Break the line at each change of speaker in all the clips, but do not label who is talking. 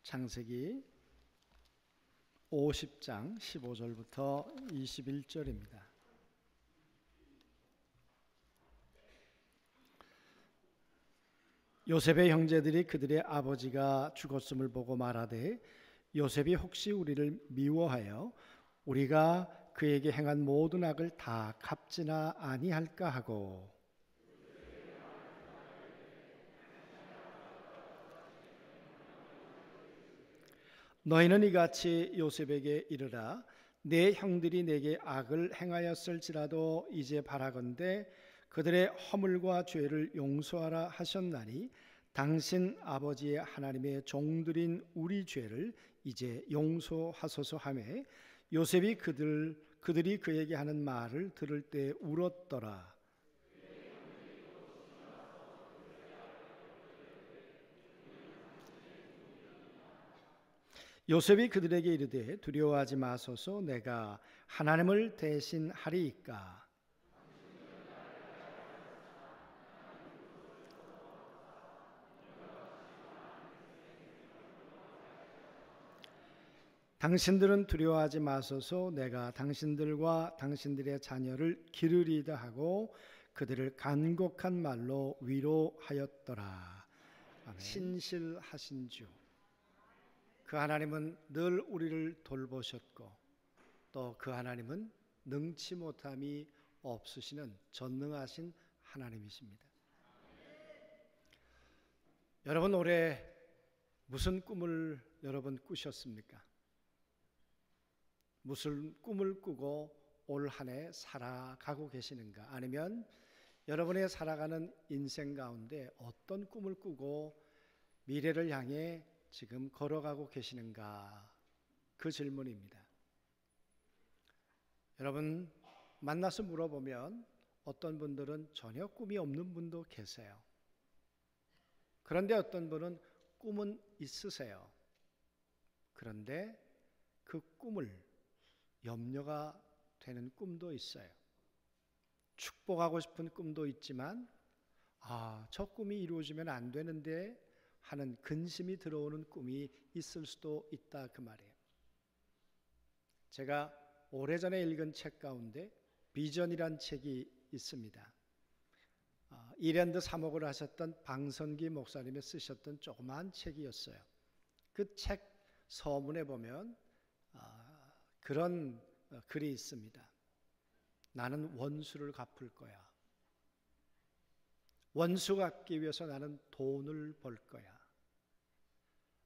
창세기 50장 15절부터 21절입니다. 요셉의 형제들이 그들의 아버지가 죽었음을 보고 말하되 요셉이 혹시 우리를 미워하여 우리가 그에게 행한 모든 악을 다 갚지나 아니할까 하고 너희는 이같이 요셉에게 이르라 내 형들이 내게 악을 행하였을지라도 이제 바라건대 그들의 허물과 죄를 용서하라 하셨나니 당신 아버지의 하나님의 종들인 우리 죄를 이제 용서하소서 하매 요셉이 그들이 그에게 하는 말을 들을 때 울었더라. 요셉이 그들에게 이르되 두려워하지 마소서 내가 하나님을 대신하리이까. 당신들은 두려워하지 마소서 내가 당신들과 당신들의 자녀를 기르리다 하고 그들을 간곡한 말로 위로하였더라. 아멘. 신실하신 주 그 하나님은 늘 우리를 돌보셨고 또 그 하나님은 능치 못함이 없으시는 전능하신 하나님이십니다. 여러분 올해 무슨 꿈을 여러분 꾸셨습니까? 무슨 꿈을 꾸고 올 한 해 살아가고 계시는가? 아니면 여러분의 살아가는 인생 가운데 어떤 꿈을 꾸고 미래를 향해 지금 걸어가고 계시는가? 그 질문입니다. 여러분 만나서 물어보면 어떤 분들은 전혀 꿈이 없는 분도 계세요. 그런데 어떤 분은 꿈은 있으세요. 그런데 그 꿈을 염려가 되는 꿈도 있어요. 축복하고 싶은 꿈도 있지만 저 꿈이 이루어지면 안 되는데 하는 근심이 들어오는 꿈이 있을 수도 있다 그 말이에요. 제가 오래전에 읽은 책 가운데 비전이란 책이 있습니다. 이랜드 사목을 하셨던 방선기 목사님이 쓰셨던 조그마한 책이었어요. 그 책 서문에 보면 그런 글이 있습니다. 나는 원수를 갚을 거야. 원수 갚기 위해서 나는 돈을 벌 거야.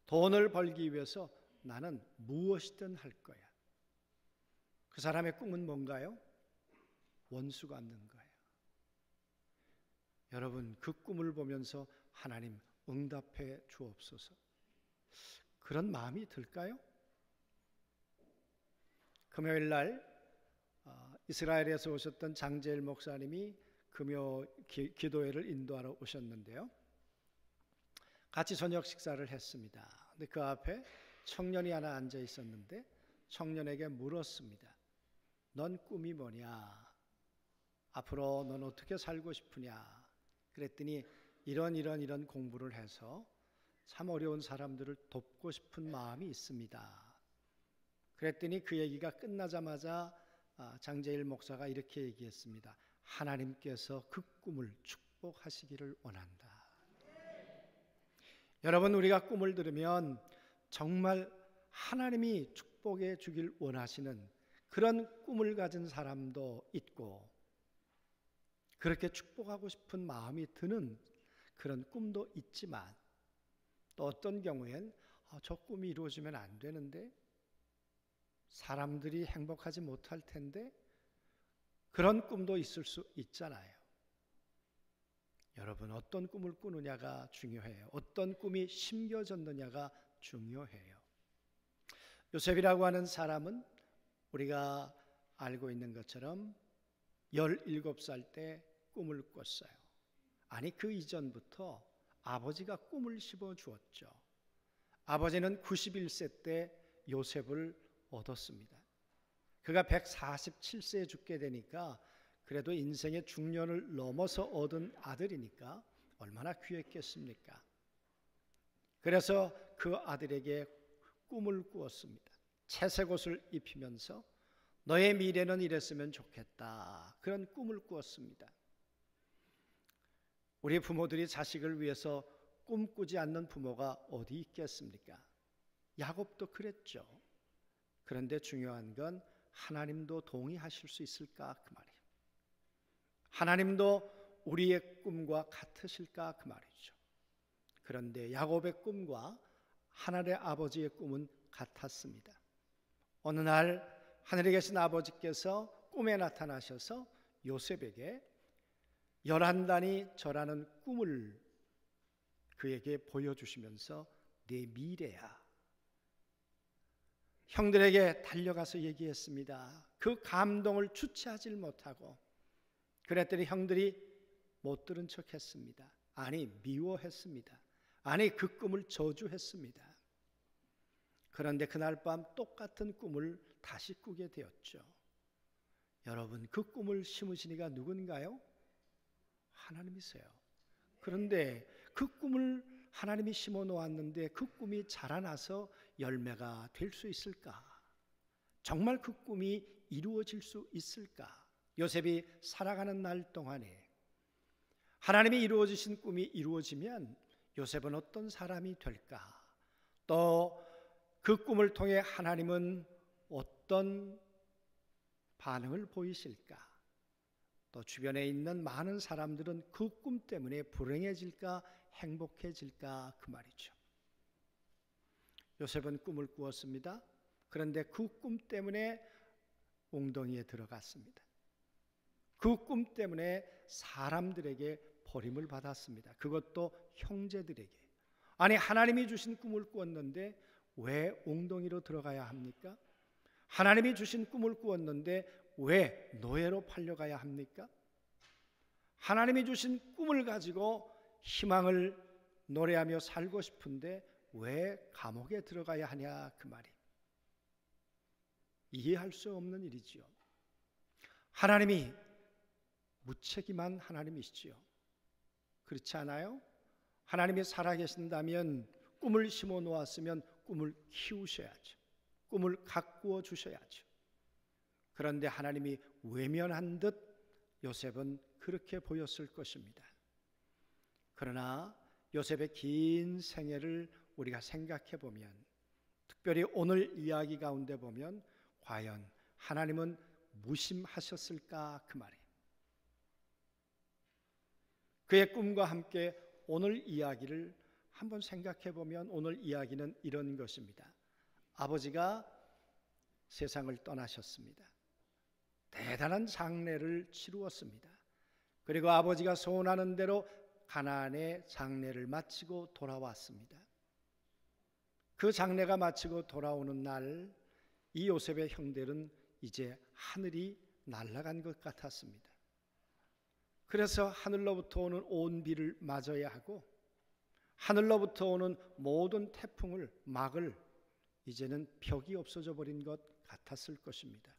돈을 벌기 위해서 나는 무엇이든 할 거야. 그 사람의 꿈은 뭔가요? 원수 갚는 거예요. 여러분 그 꿈을 보면서 하나님 응답해 주옵소서. 그런 마음이 들까요? 금요일 날 이스라엘에서 오셨던 장제일 목사님이 금요 기도회를 인도하러 오셨는데요. 같이 저녁 식사를 했습니다. 근데 그 앞에 청년이 하나 앉아 있었는데 청년에게 물었습니다. 넌 꿈이 뭐냐? 앞으로 넌 어떻게 살고 싶으냐? 그랬더니 이런 공부를 해서 참 어려운 사람들을 돕고 싶은 마음이 있습니다. 그랬더니 그 얘기가 끝나자마자 장제일 목사가 이렇게 얘기했습니다. 하나님께서 그 꿈을 축복하시기를 원한다. 여러분 우리가 꿈을 들으면 정말 하나님이 축복해 주길 원하시는 그런 꿈을 가진 사람도 있고 그렇게 축복하고 싶은 마음이 드는 그런 꿈도 있지만 또 어떤 경우엔 저 꿈이 이루어지면 안 되는데 사람들이 행복하지 못할 텐데 그런 꿈도 있을 수 있잖아요. 여러분 어떤 꿈을 꾸느냐가 중요해요. 어떤 꿈이 심겨졌느냐가 중요해요. 요셉이라고 하는 사람은 우리가 알고 있는 것처럼 17살 때 꿈을 꿨어요. 아니 그 이전부터 아버지가 꿈을 씹어 주었죠. 아버지는 91세 때 요셉을 얻었습니다. 그가 147세에 죽게 되니까 그래도 인생의 중년을 넘어서 얻은 아들이니까 얼마나 귀했겠습니까? 그래서 그 아들에게 꿈을 꾸었습니다. 채색 옷을 입히면서 너의 미래는 이랬으면 좋겠다, 그런 꿈을 꾸었습니다. 우리 부모들이 자식을 위해서 꿈꾸지 않는 부모가 어디 있겠습니까? 야곱도 그랬죠. 그런데 중요한 건 하나님도 동의하실 수 있을까, 그 말이에요. 하나님도 우리의 꿈과 같으실까, 그 말이죠. 그런데 야곱의 꿈과 하늘의 아버지의 꿈은 같았습니다. 어느 날 하늘에 계신 아버지께서 꿈에 나타나셔서 요셉에게 11단이 절하는 꿈을 그에게 보여주시면서 내 미래야, 형들에게 달려가서 얘기했습니다. 그 감동을 주체하지 못하고, 그랬더니 형들이 못 들은 척했습니다. 아니, 미워했습니다. 아니, 그 꿈을 저주했습니다. 그런데 그날 밤 똑같은 꿈을 다시 꾸게 되었죠. 여러분, 그 꿈을 심으신 이가 누군가요? 하나님이세요. 그런데 그 꿈을 하나님이 심어 놓았는데 그 꿈이 자라나서 열매가 될 수 있을까? 정말 그 꿈이 이루어질 수 있을까? 요셉이 살아가는 날 동안에 하나님이 이루어지신 꿈이 이루어지면 요셉은 어떤 사람이 될까? 또 그 꿈을 통해 하나님은 어떤 반응을 보이실까? 또 주변에 있는 많은 사람들은 그 꿈 때문에 불행해질까, 행복해질까, 그 말이죠. 요셉은 꿈을 꾸었습니다. 그런데 그 꿈 때문에 웅덩이에 들어갔습니다. 그 꿈 때문에 사람들에게 버림을 받았습니다. 그것도 형제들에게. 아니, 하나님이 주신 꿈을 꾸었는데 왜 웅덩이로 들어가야 합니까? 하나님이 주신 꿈을 꾸었는데 왜 노예로 팔려가야 합니까? 하나님이 주신 꿈을 가지고 희망을 노래하며 살고 싶은데 왜 감옥에 들어가야 하냐, 그 말이. 이해할 수 없는 일이지요. 하나님이 무책임한 하나님이시지요. 그렇지 않아요? 하나님이 살아계신다면 꿈을 심어 놓았으면 꿈을 키우셔야죠. 꿈을 가꾸어 주셔야죠. 그런데 하나님이 외면한 듯 요셉은 그렇게 보였을 것입니다. 그러나 요셉의 긴 생애를 우리가 생각해 보면, 특별히 오늘 이야기 가운데 보면 과연 하나님은 무심하셨을까, 그 말이에요. 그의 꿈과 함께 오늘 이야기를 한번 생각해 보면 오늘 이야기는 이런 것입니다. 아버지가 세상을 떠나셨습니다. 대단한 장례를 치루었습니다. 그리고 아버지가 소원하는 대로 가나안의 장례를 마치고 돌아왔습니다. 그 장례가 마치고 돌아오는 날, 이 요셉의 형들은 이제 하늘이 날아간 것 같았습니다. 그래서 하늘로부터 오는 온 비를 맞아야 하고 하늘로부터 오는 모든 태풍을 막을 이제는 벽이 없어져 버린 것 같았을 것입니다.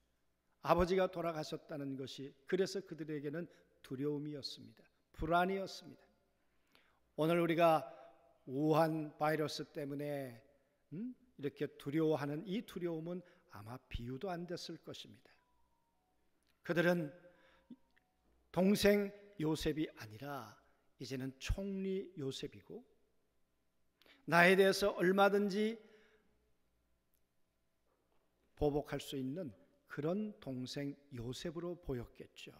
아버지가 돌아가셨다는 것이 그래서 그들에게는 두려움이었습니다. 불안이었습니다. 오늘 우리가 우한 바이러스 때문에 이렇게 두려워하는 이 두려움은 아마 비유도 안 됐을 것입니다. 그들은 동생 요셉이 아니라 이제는 총리 요셉이고 나에 대해서 얼마든지 보복할 수 있는 그런 동생 요셉으로 보였겠죠.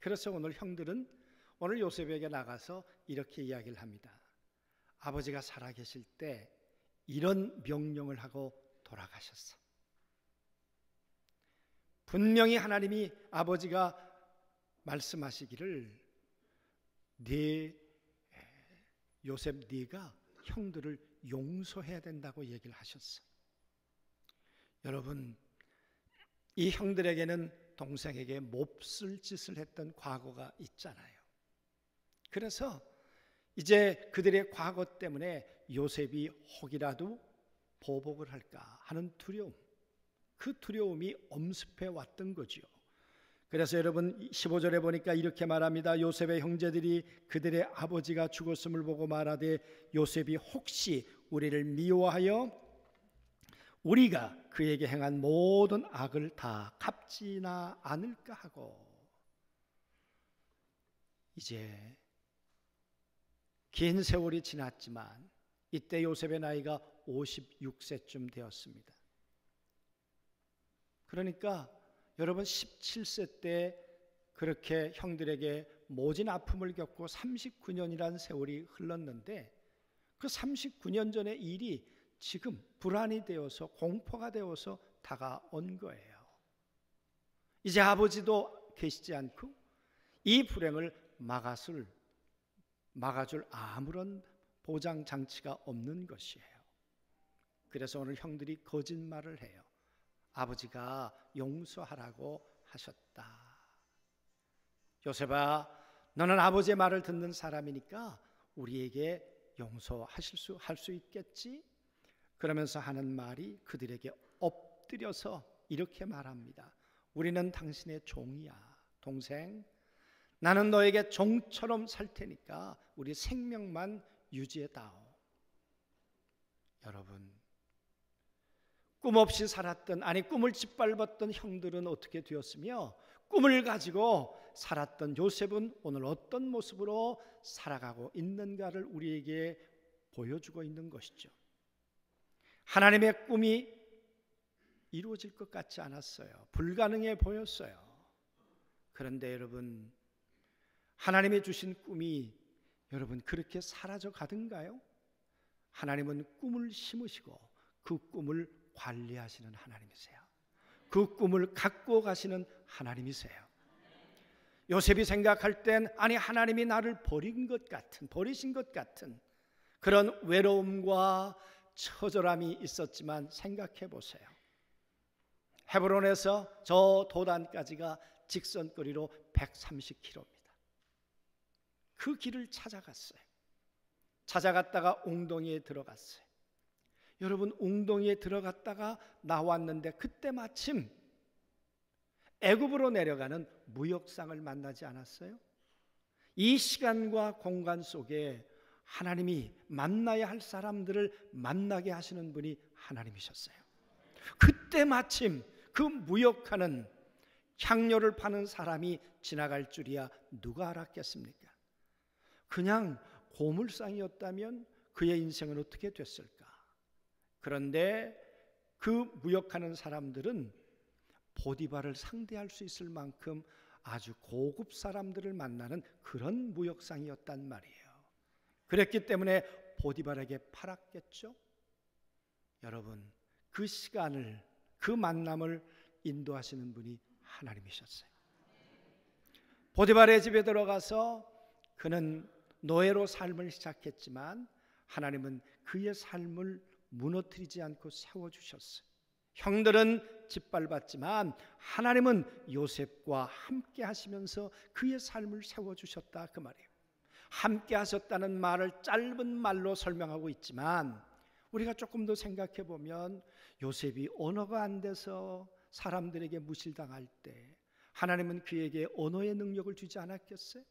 그래서 오늘 형들은 오늘 요셉에게 나가서 이렇게 이야기를 합니다. 아버지가 살아계실 때 이런 명령을 하고 돌아가셨어. 분명히 하나님이 아버지가 말씀하시기를 요셉 네가 형들을 용서해야 된다고 얘기를 하셨어. 여러분, 이 형들에게는 동생에게 몹쓸 짓을 했던 과거가 있잖아요. 그래서 이제 그들의 과거 때문에 요셉이 혹이라도 보복을 할까 하는 두려움, 그 두려움이 엄습해 왔던 거지요. 그래서 여러분 15절에 보니까 이렇게 말합니다. 요셉의 형제들이 그들의 아버지가 죽었음을 보고 말하되 요셉이 혹시 우리를 미워하여 우리가 그에게 행한 모든 악을 다 갚지나 않을까 하고. 이제 긴 세월이 지났지만 이때 요셉의 나이가 56세쯤 되었습니다. 그러니까 여러분 17세 때 그렇게 형들에게 모진 아픔을 겪고 39년이라는 세월이 흘렀는데 그 39년 전의 일이 지금 불안이 되어서 공포가 되어서 다가온 거예요. 이제 아버지도 계시지 않고 이 불행을 막아줄 아무런 보장 장치가 없는 것이에요. 그래서 오늘 형들이 거짓말을 해요. 아버지가 용서하라고 하셨다. 요셉아, 너는 아버지의 말을 듣는 사람이니까 우리에게 할 수 있겠지? 그러면서 하는 말이 그들에게 엎드려서 이렇게 말합니다. 우리는 당신의 종이야. 동생, 나는 너에게 종처럼 살 테니까 우리 생명만 유지해다오. 여러분, 꿈 없이 살았던, 꿈을 짓밟았던 형들은 어떻게 되었으며 꿈을 가지고 살았던 요셉은 오늘 어떤 모습으로 살아가고 있는가를 우리에게 보여주고 있는 것이죠. 하나님의 꿈이 이루어질 것 같지 않았어요. 불가능해 보였어요. 그런데 여러분, 하나님이 주신 꿈이 여러분 그렇게 사라져 가던가요? 하나님은 꿈을 심으시고 그 꿈을 관리하시는 하나님이세요. 그 꿈을 갖고 가시는 하나님이세요. 요셉이 생각할 땐 하나님이 나를 버리신 것 같은 그런 외로움과 처절함이 있었지만 생각해 보세요. 헤브론에서 저 도단까지가 직선거리로 130km입니다. 그 길을 찾아갔어요. 찾아갔다가 웅덩이에 들어갔어요. 여러분, 웅덩이에 들어갔다가 나왔는데 그때 마침 애굽으로 내려가는 무역상을 만나지 않았어요? 이 시간과 공간 속에 하나님이 만나야 할 사람들을 만나게 하시는 분이 하나님이셨어요. 그때 마침 그 무역하는 향료를 파는 사람이 지나갈 줄이야 누가 알았겠습니까? 그냥 고물상이었다면 그의 인생은 어떻게 됐을까? 그런데 그 무역하는 사람들은 보디발을 상대할 수 있을 만큼 아주 고급 사람들을 만나는 그런 무역상이었단 말이에요. 그랬기 때문에 보디발에게 팔았겠죠? 여러분, 그 시간을, 그 만남을 인도하시는 분이 하나님이셨어요. 보디발의 집에 들어가서 그는 노예로 삶을 시작했지만 하나님은 그의 삶을 무너뜨리지 않고 세워주셨어요. 형들은 짓밟았지만 하나님은 요셉과 함께 하시면서 그의 삶을 세워주셨다, 그 말이에요. 함께 하셨다는 말을 짧은 말로 설명하고 있지만 우리가 조금 더 생각해 보면 요셉이 언어가 안 돼서 사람들에게 무실당할 때 하나님은 그에게 언어의 능력을 주지 않았겠어요?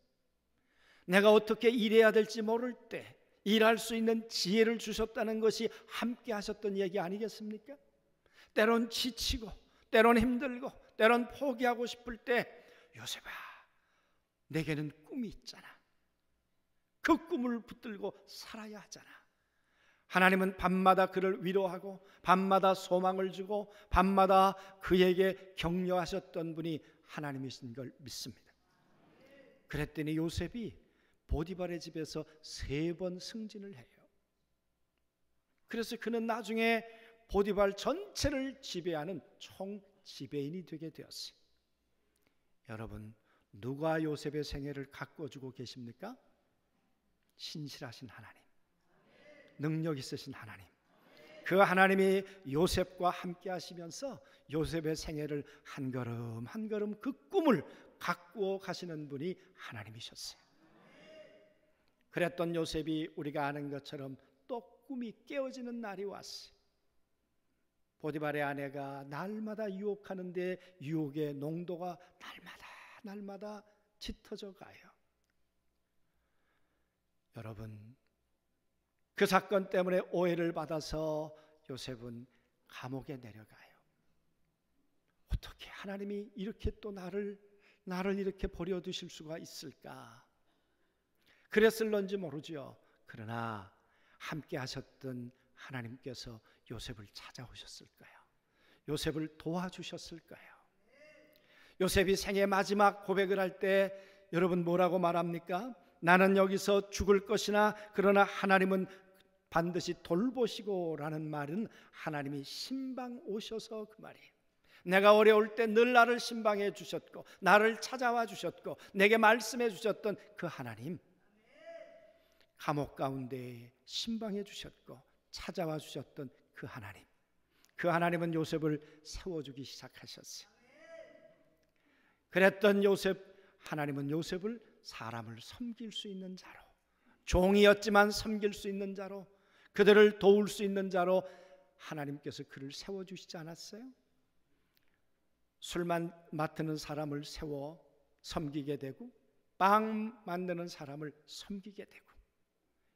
내가 어떻게 일해야 될지 모를 때 일할 수 있는 지혜를 주셨다는 것이 함께 하셨던 얘기 아니겠습니까? 때론 지치고 때론 힘들고 때론 포기하고 싶을 때 요셉아, 내게는 꿈이 있잖아. 그 꿈을 붙들고 살아야 하잖아. 하나님은 밤마다 그를 위로하고 밤마다 소망을 주고 밤마다 그에게 격려하셨던 분이 하나님이신 걸 믿습니다. 그랬더니 요셉이 보디발의 집에서 3번 승진을 해요. 그래서 그는 나중에 보디발 전체를 지배하는 총지배인이 되게 되었어요. 여러분, 누가 요셉의 생애를 가꿔주고 계십니까? 신실하신 하나님, 능력 있으신 하나님. 그 하나님이 요셉과 함께 하시면서 요셉의 생애를 한 걸음 한 걸음 그 꿈을 가꾸어 가시는 분이 하나님이셨어요. 그랬던 요셉이 우리가 아는 것처럼 또 꿈이 깨어지는 날이 왔어요. 보디발의 아내가 날마다 유혹하는데 유혹의 농도가 날마다 날마다 짙어져 가요. 여러분, 그 사건 때문에 오해를 받아서 요셉은 감옥에 내려가요. 어떻게 하나님이 이렇게 또 나를 이렇게 버려두실 수가 있을까? 그랬을런지 모르죠. 그러나 함께 하셨던 하나님께서 요셉을 찾아오셨을 거예요. 요셉을 도와주셨을 거예요. 요셉이 생애 마지막 고백을 할 때 여러분 뭐라고 말합니까? 나는 여기서 죽을 것이나 그러나 하나님은 반드시 돌보시고 라는 말은 하나님이 신방 오셔서 그 말이에요. 내가 어려울 때 늘 나를 신방해 주셨고 나를 찾아와 주셨고 내게 말씀해 주셨던 그 하나님, 감옥 가운데 신방해 주셨고 찾아와 주셨던 그 하나님, 그 하나님은 요셉을 세워주기 시작하셨어요. 그랬던 하나님은 요셉을 사람을 섬길 수 있는 자로, 종이었지만 섬길 수 있는 자로, 그들을 도울 수 있는 자로 하나님께서 그를 세워주시지 않았어요? 술만 맡는 사람을 세워 섬기게 되고 빵 만드는 사람을 섬기게 되고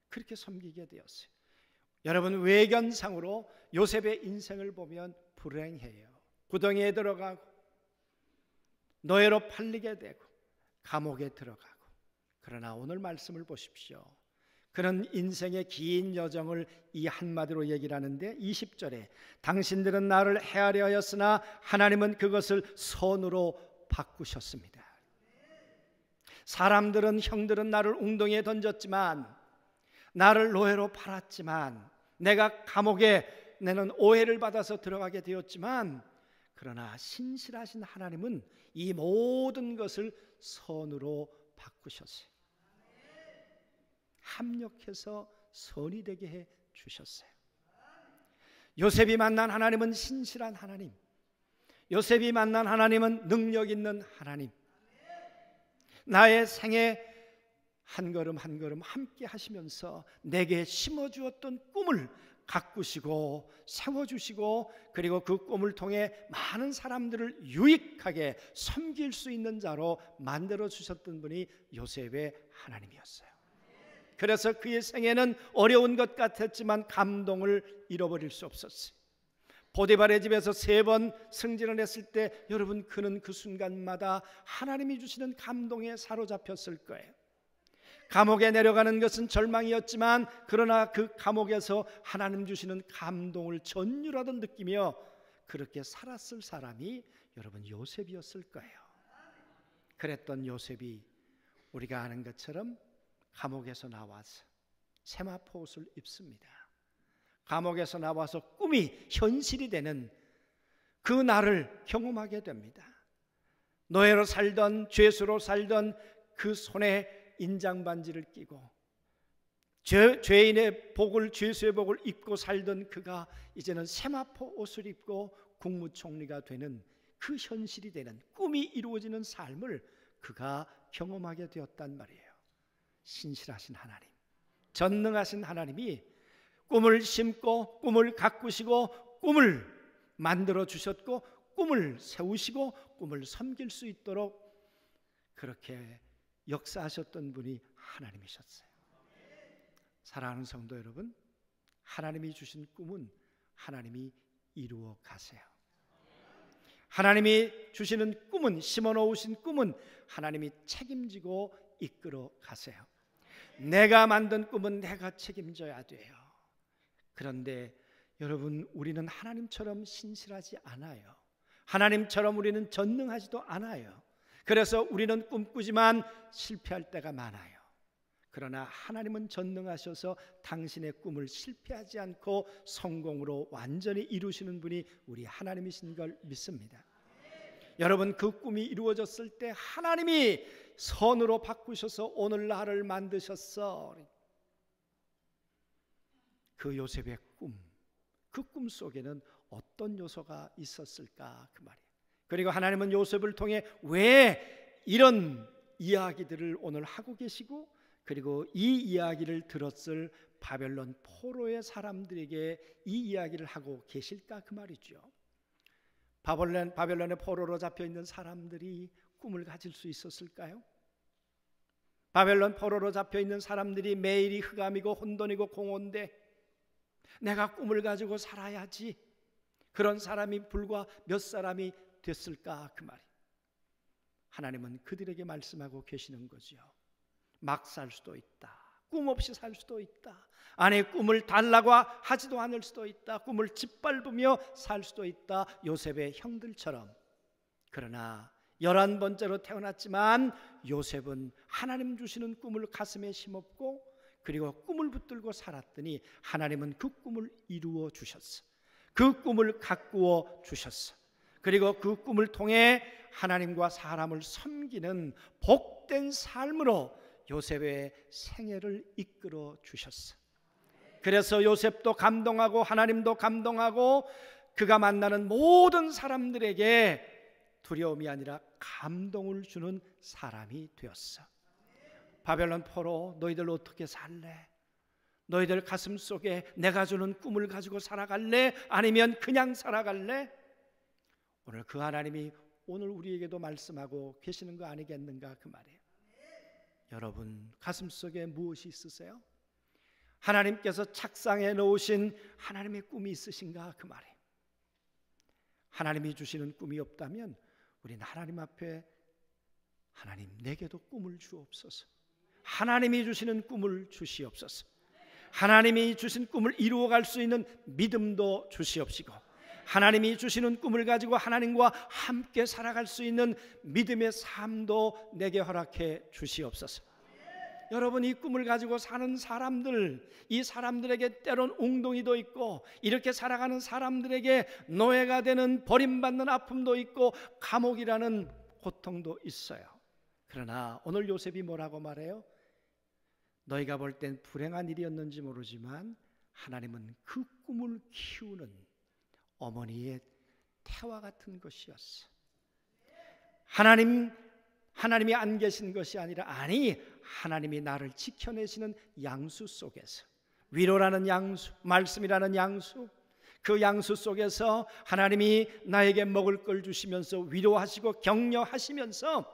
그렇게 섬기게 되었어요. 여러분, 외견상으로 요셉의 인생을 보면 불행해요. 구덩이에 들어가고 노예로 팔리게 되고 감옥에 들어가고. 그러나 오늘 말씀을 보십시오. 그는 인생의 긴 여정을 이 한마디로 얘기를 하는데 20절에 당신들은 나를 헤아려 하였으나 하나님은 그것을 선으로 바꾸셨습니다. 사람들은, 형들은 나를 웅덩이에 던졌지만, 나를 노예로 팔았지만, 내가 감옥에 내는 오해를 받아서 들어가게 되었지만, 그러나 신실하신 하나님은 이 모든 것을 선으로 바꾸셨어요. 합력해서 선이 되게 해 주셨어요. 요셉이 만난 하나님은 신실한 하나님, 요셉이 만난 하나님은 능력 있는 하나님, 나의 생에 한 걸음 한 걸음 함께 하시면서 내게 심어주었던 꿈을 가꾸시고 세워주시고, 그리고 그 꿈을 통해 많은 사람들을 유익하게 섬길 수 있는 자로 만들어주셨던 분이 요셉의 하나님이었어요. 그래서 그의 생애는 어려운 것 같았지만 감동을 잃어버릴 수 없었어요. 보디발의 집에서 3번 승진을 했을 때 여러분, 그는 그 순간마다 하나님이 주시는 감동에 사로잡혔을 거예요. 감옥에 내려가는 것은 절망이었지만, 그러나 그 감옥에서 하나님 주시는 감동을 전율하듯 느끼며 그렇게 살았을 사람이 여러분 요셉이었을 거예요. 그랬던 요셉이 우리가 아는 것처럼 감옥에서 나와서 세마포 옷을 입습니다. 감옥에서 나와서 꿈이 현실이 되는 그 날을 경험하게 됩니다. 노예로 살던, 죄수로 살던 그 손에 인장반지를 끼고 죄인의 복을, 죄수의 복을 입고 살던 그가 이제는 세마포 옷을 입고 국무총리가 되는 그 현실이 되는, 꿈이 이루어지는 삶을 그가 경험하게 되었단 말이에요. 신실하신 하나님, 전능하신 하나님이 꿈을 심고 꿈을 가꾸시고 꿈을 만들어 주셨고 꿈을 세우시고 꿈을 섬길 수 있도록 그렇게 역사하셨던 분이 하나님이셨어요. 사랑하는 성도 여러분, 하나님이 주신 꿈은 하나님이 이루어 가세요. 하나님이 주시는 꿈은, 심어 놓으신 꿈은 하나님이 책임지고 이끌어 가세요. 내가 만든 꿈은 내가 책임져야 돼요. 그런데 여러분, 우리는 하나님처럼 신실하지 않아요. 하나님처럼 우리는 전능하지도 않아요. 그래서 우리는 꿈꾸지만 실패할 때가 많아요. 그러나 하나님은 전능하셔서 당신의 꿈을 실패하지 않고 성공으로 완전히 이루시는 분이 우리 하나님이신 걸 믿습니다. 여러분, 그 꿈이 이루어졌을 때 하나님이 선으로 바꾸셔서 오늘 나를 만드셨어. 그 요셉의 꿈, 그 꿈 속에는 어떤 요소가 있었을까, 그 말이에요. 그리고 하나님은 요셉을 통해 왜 이런 이야기들을 오늘 하고 계시고, 그리고 이 이야기를 들었을 바벨론 포로의 사람들에게 이 이야기를 하고 계실까, 그 말이죠. 바벨론의 포로로 잡혀 있는 사람들이 꿈을 가질 수 있었을까요? 바벨론 포로로 잡혀 있는 사람들이 매일이 흑암이고 혼돈이고 공허인데 내가 꿈을 가지고 살아야지. 그런 사람이 불과 몇 사람이 됐을까 그 말이. 하나님은 그들에게 말씀하고 계시는 거죠. 막 살 수도 있다. 꿈 없이 살 수도 있다. 아내 꿈을 달라고 하지도 않을 수도 있다. 꿈을 짓밟으며 살 수도 있다. 요셉의 형들처럼. 그러나 11번째로 태어났지만 요셉은 하나님 주시는 꿈을 가슴에 심었고 그리고 꿈을 붙들고 살았더니 하나님은 그 꿈을 이루어 주셨어. 그 꿈을 가꾸어 주셨어. 그리고 그 꿈을 통해 하나님과 사람을 섬기는 복된 삶으로 요셉의 생애를 이끌어 주셨어. 그래서 요셉도 감동하고 하나님도 감동하고 그가 만나는 모든 사람들에게 두려움이 아니라 감동을 주는 사람이 되었어. 바벨론 포로, 너희들 어떻게 살래? 너희들 가슴 속에 내가 주는 꿈을 가지고 살아갈래? 아니면 그냥 살아갈래? 오늘 그 하나님이 오늘 우리에게도 말씀하고 계시는 거 아니겠는가 그 말이에요. 여러분 가슴 속에 무엇이 있으세요? 하나님께서 착상해 놓으신 하나님의 꿈이 있으신가 그 말이에요. 하나님이 주시는 꿈이 없다면 우리는 하나님 앞에 하나님 내게도 꿈을 주옵소서. 하나님이 주시는 꿈을 주시옵소서. 하나님이 주신 꿈을 이루어갈 수 있는 믿음도 주시옵시고 하나님이 주시는 꿈을 가지고 하나님과 함께 살아갈 수 있는 믿음의 삶도 내게 허락해 주시옵소서. 여러분 이 꿈을 가지고 사는 사람들, 이 사람들에게 때론 웅덩이도 있고 이렇게 살아가는 사람들에게 노예가 되는 버림받는 아픔도 있고 감옥이라는 고통도 있어요. 그러나 오늘 요셉이 뭐라고 말해요? 너희가 볼 땐 불행한 일이었는지 모르지만 하나님은 그 꿈을 키우는 어머니의 태와 같은 것이었어. 하나님이 안 계신 것이 아니라 하나님이 나를 지켜내시는 양수 속에서 위로라는 양수, 말씀이라는 양수, 그 양수 속에서 하나님이 나에게 먹을 걸 주시면서 위로하시고 격려하시면서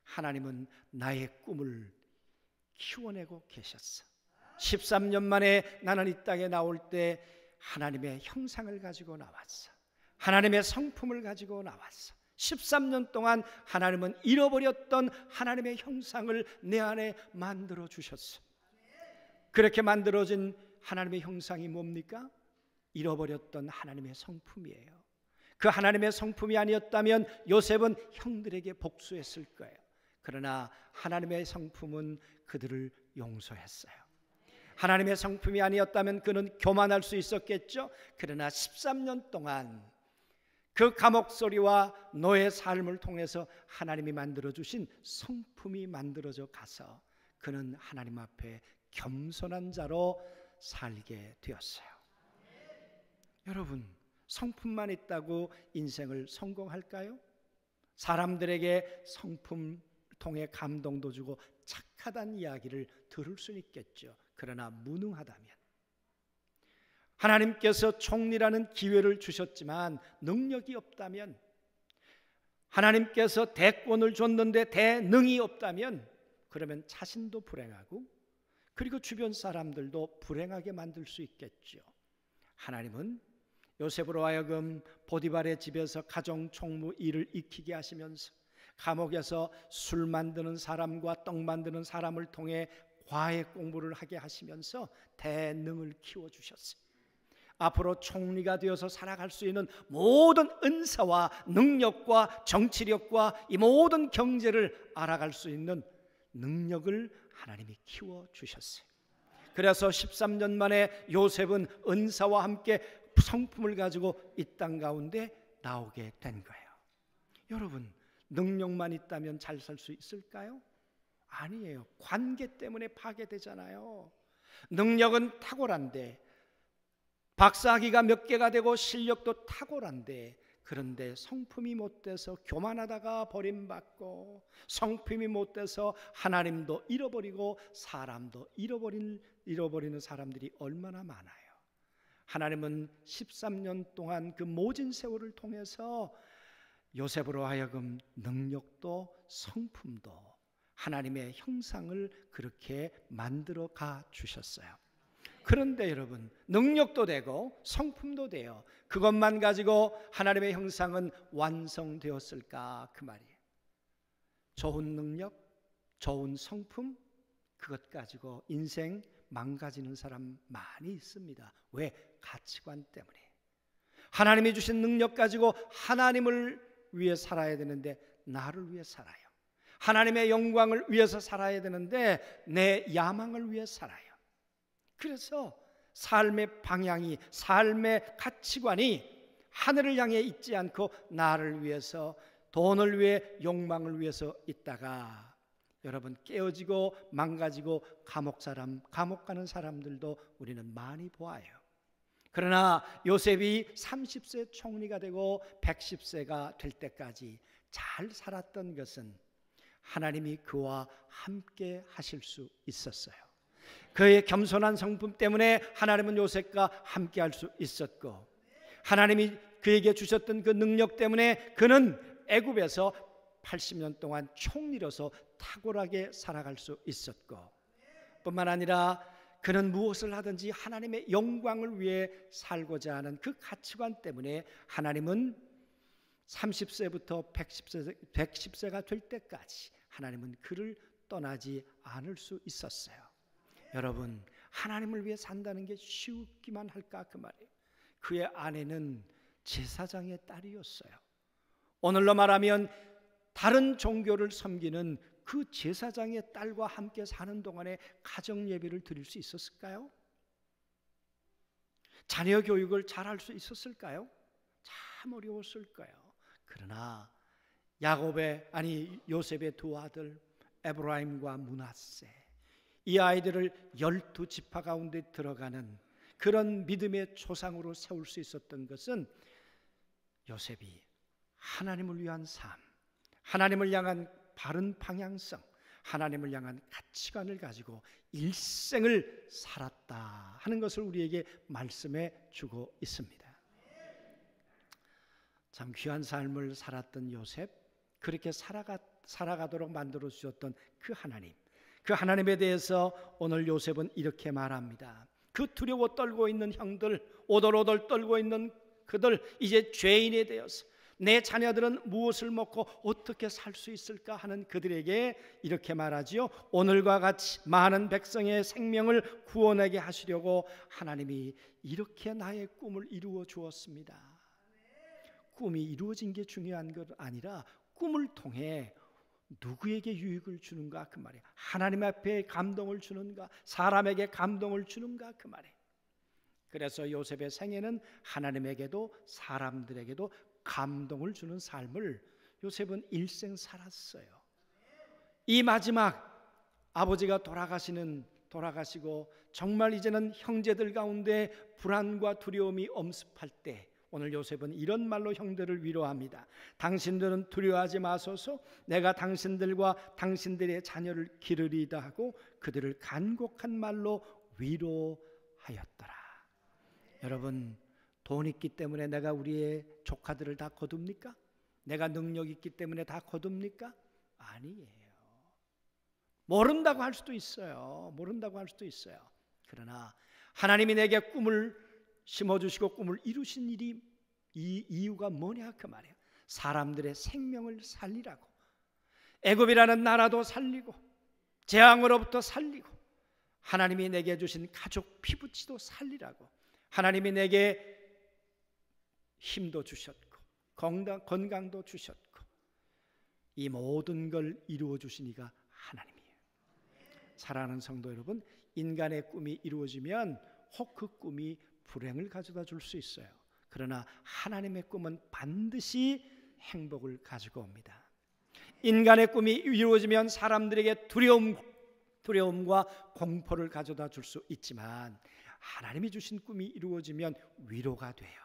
하나님은 나의 꿈을 키워내고 계셨어. 13년 만에 나는 이 땅에 나올 때 하나님의 형상을 가지고 나왔어. 하나님의 성품을 가지고 나왔어. 13년 동안 하나님은 잃어버렸던 하나님의 형상을 내 안에 만들어 주셨어. 그렇게 만들어진 하나님의 형상이 뭡니까? 잃어버렸던 하나님의 성품이에요. 그 하나님의 성품이 아니었다면 요셉은 형들에게 복수했을 거예요. 그러나 하나님의 성품은 그들을 용서했어요. 하나님의 성품이 아니었다면 그는 교만할 수 있었겠죠. 그러나 13년 동안 그 감옥 소리와 노예 삶을 통해서 하나님이 만들어주신 성품이 만들어져 가서 그는 하나님 앞에 겸손한 자로 살게 되었어요. 여러분 성품만 있다고 인생을 성공할까요? 사람들에게 성품 통해 감동도 주고 착하다는 이야기를 들을 수 있겠죠. 그러나 무능하다면 하나님께서 총리라는 기회를 주셨지만 능력이 없다면 하나님께서 대권을 줬는데 대능이 없다면 그러면 자신도 불행하고 그리고 주변 사람들도 불행하게 만들 수 있겠죠. 하나님은 요셉으로 하여금 보디발의 집에서 가정 총무 일을 익히게 하시면서 감옥에서 술 만드는 사람과 떡 만드는 사람을 통해 과외 공부를 하게 하시면서 대능을 키워주셨어요. 앞으로 총리가 되어서 살아갈 수 있는 모든 은사와 능력과 정치력과 이 모든 경제를 알아갈 수 있는 능력을 하나님이 키워주셨어요. 그래서 13년 만에 요셉은 은사와 함께 성품을 가지고 이 땅 가운데 나오게 된 거예요. 여러분 능력만 있다면 잘 살 수 있을까요? 아니에요. 관계 때문에 파괴되잖아요. 능력은 탁월한데 박사학위가 몇 개가 되고 실력도 탁월한데 그런데 성품이 못돼서 교만하다가 버림받고 성품이 못돼서 하나님도 잃어버리고 사람도 잃어버리는 사람들이 얼마나 많아요. 하나님은 13년 동안 그 모진 세월을 통해서 요셉으로 하여금 능력도 성품도 하나님의 형상을 그렇게 만들어 가 주셨어요. 그런데 여러분, 능력도 되고 성품도 돼요. 그것만 가지고 하나님의 형상은 완성되었을까? 그 말이에요. 좋은 능력, 좋은 성품, 그것 가지고 인생 망가지는 사람 많이 있습니다. 왜? 가치관 때문에. 하나님이 주신 능력 가지고 하나님을 위해 살아야 되는데 나를 위해 살아요. 하나님의 영광을 위해서 살아야 되는데 내 야망을 위해 살아요. 그래서 삶의 방향이, 삶의 가치관이 하늘을 향해 있지 않고 나를 위해서, 돈을 위해, 욕망을 위해서 있다가 여러분 깨어지고 망가지고 감옥 가는 사람들도 우리는 많이 보아요. 그러나 요셉이 30세 총리가 되고 110세가 될 때까지 잘 살았던 것은 하나님이 그와 함께 하실 수 있었어요. 그의 겸손한 성품 때문에 하나님은 요셉과 함께 할 수 있었고, 하나님이 그에게 주셨던 그 능력 때문에 그는 애굽에서 80년 동안 총리로서 탁월하게 살아갈 수 있었고, 뿐만 아니라 그는 무엇을 하든지 하나님의 영광을 위해 살고자 하는 그 가치관 때문에 하나님은 30세부터 110세가 될 때까지 하나님은 그를 떠나지 않을 수 있었어요. 여러분, 하나님을 위해 산다는 게 쉽기만 할까? 그 말이에요. 그의 아내는 제사장의 딸이었어요. 오늘로 말하면 다른 종교를 섬기는 그 제사장의 딸과 함께 사는 동안에 가정 예배를 드릴 수 있었을까요? 자녀 교육을 잘할 수 있었을까요? 참 어려웠을 거예요. 그러나 요셉의 두 아들 에브라임과 므낫세, 이 아이들을 12지파 가운데 들어가는 그런 믿음의 조상으로 세울 수 있었던 것은 요셉이 하나님을 위한 삶, 하나님을 향한 바른 방향성, 하나님을 향한 가치관을 가지고 일생을 살았다 하는 것을 우리에게 말씀해 주고 있습니다. 참 귀한 삶을 살았던 요셉, 그렇게 살아가도록 만들어 주셨던 그 하나님에 대해서 오늘 요셉은 이렇게 말합니다. 그 두려워 떨고 있는 형들, 오돌오돌 떨고 있는 그들, 이제 죄인이 되어서 내 자녀들은 무엇을 먹고 어떻게 살 수 있을까 하는 그들에게 이렇게 말하지요. 오늘과 같이 많은 백성의 생명을 구원하게 하시려고 하나님이 이렇게 나의 꿈을 이루어 주었습니다. 꿈이 이루어진 게 중요한 것 아니라 꿈을 통해 누구에게 유익을 주는가 그 말이에요. 하나님 앞에 감동을 주는가, 사람에게 감동을 주는가 그 말이에요. 그래서 요셉의 생애는 하나님에게도 사람들에게도 감동을 주는 삶을 요셉은 일생 살았어요. 이 마지막 아버지가 돌아가시고 정말 이제는 형제들 가운데 불안과 두려움이 엄습할 때 오늘 요셉은 이런 말로 형들을 위로합니다. 당신들은 두려워하지 마소서. 내가 당신들과 당신들의 자녀를 기르리이다 하고 그들을 간곡한 말로 위로하였더라. 여러분, 돈 있기 때문에 내가 우리의 조카들을 다 거둡니까? 내가 능력 있기 때문에 다 거둡니까? 아니에요. 모른다고 할 수도 있어요. 그러나 하나님이 내게 꿈을 심어주시고 꿈을 이루신 이 이유가 뭐냐 그 말이에요. 사람들의 생명을 살리라고, 애굽이라는 나라도 살리고 재앙으로부터 살리고, 하나님이 내게 주신 가족 피부치도 살리라고, 하나님이 내게 힘도 주셨고 건강도 주셨고 이 모든 걸 이루어 주신 이가 하나님이에요. 사랑하는 성도 여러분, 인간의 꿈이 이루어지면 혹 그 꿈이 불행을 가져다 줄 수 있어요. 그러나 하나님의 꿈은 반드시 행복을 가지고 옵니다. 인간의 꿈이 이루어지면 사람들에게 두려움과 공포를 가져다 줄 수 있지만 하나님이 주신 꿈이 이루어지면 위로가 돼요.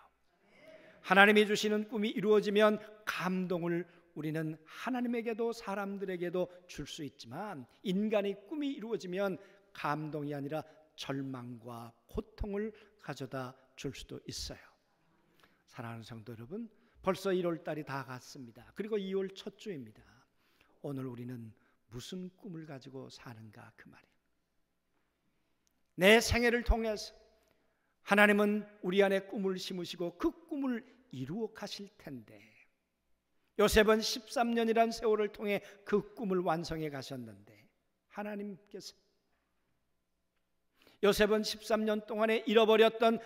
하나님이 주시는 꿈이 이루어지면 감동을 우리는 하나님에게도 사람들에게도 줄 수 있지만 인간의 꿈이 이루어지면 감동이 아니라 절망과 고통을 가져다 줄 수도 있어요. 사랑하는 성도 여러분, 벌써 1월 달이 다 갔습니다. 그리고 2월 첫 주입니다. 오늘 우리는 무슨 꿈을 가지고 사는가 그 말이에요. 내 생애를 통해서 하나님은 우리 안에 꿈을 심으시고 그 꿈을 이루어 가실 텐데, 요셉은 13년이란 세월을 통해 그 꿈을 완성해 가셨는데, 하나님께서 요셉은 13년 동안에 잃어버렸던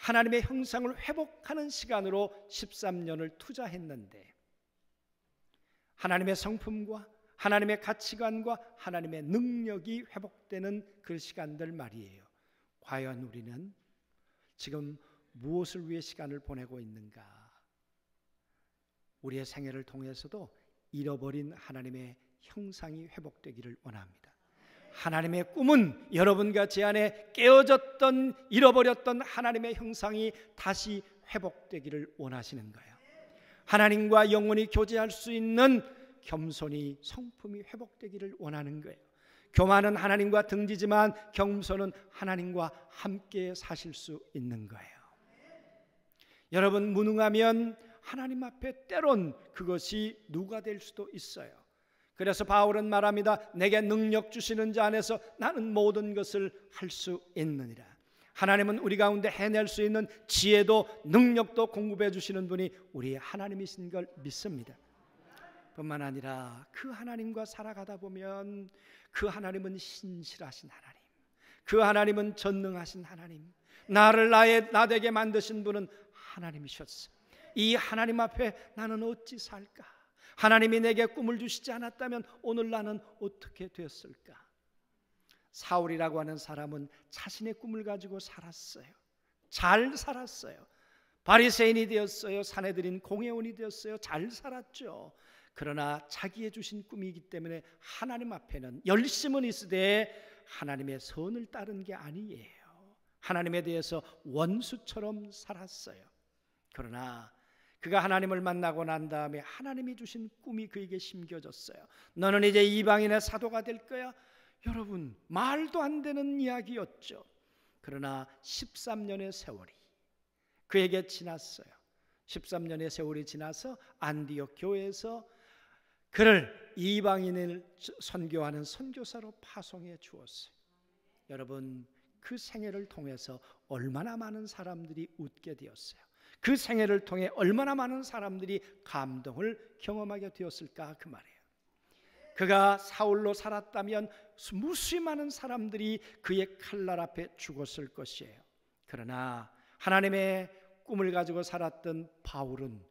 하나님의 형상을 회복하는 시간으로 13년을 투자했는데, 하나님의 성품과 하나님의 가치관과 하나님의 능력이 회복되는 그 시간들 말이에요. 과연 우리는 지금 무엇을 위해 시간을 보내고 있는가? 우리의 생애를 통해서도 잃어버린 하나님의 형상이 회복되기를 원합니다. 하나님의 꿈은 여러분과 제 안에 깨어졌던, 잃어버렸던 하나님의 형상이 다시 회복되기를 원하시는 거예요. 하나님과 영원히 교제할 수 있는 겸손이, 성품이 회복되기를 원하는 거예요. 교만은 하나님과 등지지만 겸손은 하나님과 함께 사실 수 있는 거예요. 여러분, 무능하면 하나님 앞에 때론 그것이 누가 될 수도 있어요. 그래서 바울은 말합니다. 내게 능력 주시는 자 안에서 나는 모든 것을 할 수 있느니라. 하나님은 우리 가운데 해낼 수 있는 지혜도 능력도 공급해 주시는 분이 우리 하나님이신 걸 믿습니다. 뿐만 아니라 그 하나님과 살아가다 보면 그 하나님은 신실하신 하나님, 그 하나님은 전능하신 하나님, 나를 나 되게 만드신 분은 하나님이셨어. 이 하나님 앞에 나는 어찌 살까? 하나님이 내게 꿈을 주시지 않았다면 오늘 나는 어떻게 되었을까? 사울이라고 하는 사람은 자신의 꿈을 가지고 살았어요. 잘 살았어요. 바리새인이 되었어요. 사내들인 공회원이 되었어요. 잘 살았죠. 그러나 자기의 주신 꿈이기 때문에 하나님 앞에는 열심은 있으되 하나님의 선을 따른 게 아니에요. 하나님에 대해서 원수처럼 살았어요. 그러나 그가 하나님을 만나고 난 다음에 하나님이 주신 꿈이 그에게 심겨졌어요. 너는 이제 이방인의 사도가 될 거야. 여러분, 말도 안 되는 이야기였죠. 그러나 13년의 세월이 그에게 지났어요. 13년의 세월이 지나서 안디옥 교회에서 그를 이방인을 선교하는 선교사로 파송해 주었어요. 여러분, 그 생애를 통해서 얼마나 많은 사람들이 웃게 되었어요. 그 생애를 통해 얼마나 많은 사람들이 감동을 경험하게 되었을까 그 말이에요. 그가 사울로 살았다면 무수히 많은 사람들이 그의 칼날 앞에 죽었을 것이에요. 그러나 하나님의 꿈을 가지고 살았던 바울은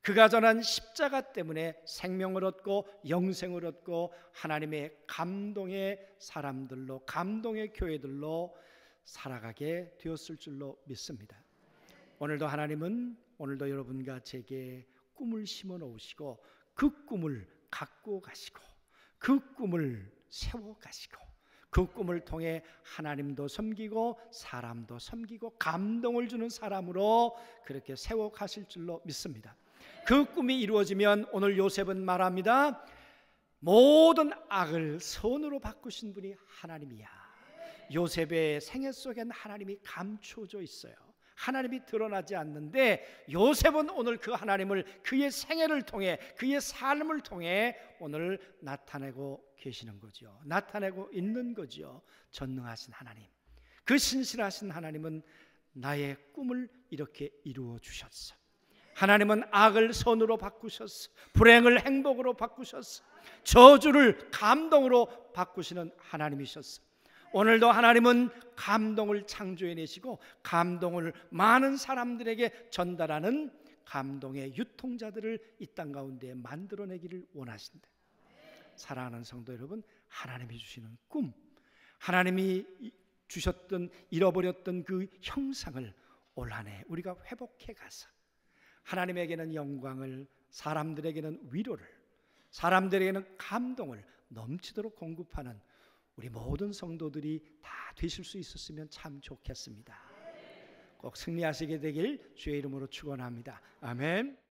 그가 전한 십자가 때문에 생명을 얻고 영생을 얻고 하나님의 감동의 사람들로, 감동의 교회들로 살아가게 되었을 줄로 믿습니다. 오늘도 하나님은 오늘도 여러분과 제게 꿈을 심어 놓으시고 그 꿈을 갖고 가시고 그 꿈을 세워 가시고 그 꿈을 통해 하나님도 섬기고 사람도 섬기고 감동을 주는 사람으로 그렇게 세워 가실 줄로 믿습니다. 그 꿈이 이루어지면 오늘 요셉은 말합니다. 모든 악을 선으로 바꾸신 분이 하나님이야. 요셉의 생애 속엔 하나님이 감춰져 있어요. 하나님이 드러나지 않는데 요셉은 오늘 그 하나님을 그의 생애를 통해 그의 삶을 통해 오늘 나타내고 계시는 거죠. 나타내고 있는 거죠. 전능하신 하나님, 그 신실하신 하나님은 나의 꿈을 이렇게 이루어 주셨어. 하나님은 악을 선으로 바꾸셨어. 불행을 행복으로 바꾸셨어. 저주를 감동으로 바꾸시는 하나님이셨어. 오늘도 하나님은 감동을 창조해내시고 감동을 많은 사람들에게 전달하는 감동의 유통자들을 이 땅 가운데 만들어내기를 원하신다. 사랑하는 성도 여러분, 하나님이 주시는 꿈, 하나님이 주셨던 잃어버렸던 그 형상을 올 한 해 우리가 회복해 가서 하나님에게는 영광을, 사람들에게는 위로를, 사람들에게는 감동을 넘치도록 공급하는 우리 모든 성도들이 다 되실 수 있었으면 참 좋겠습니다. 꼭 승리하시게 되길 주의 이름으로 축원합니다. 아멘.